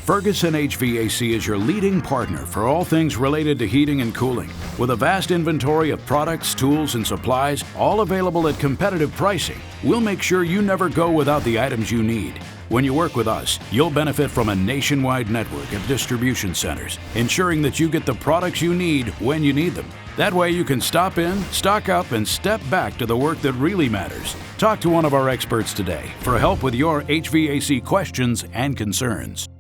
Ferguson HVAC is your leading partner for all things related to heating and cooling. With a vast inventory of products, tools, and supplies, all available at competitive pricing, we'll make sure you never go without the items you need. When you work with us, you'll benefit from a nationwide network of distribution centers, ensuring that you get the products you need when you need them. That way you can stop in, stock up, and step back to the work that really matters. Talk to one of our experts today for help with your HVAC questions and concerns.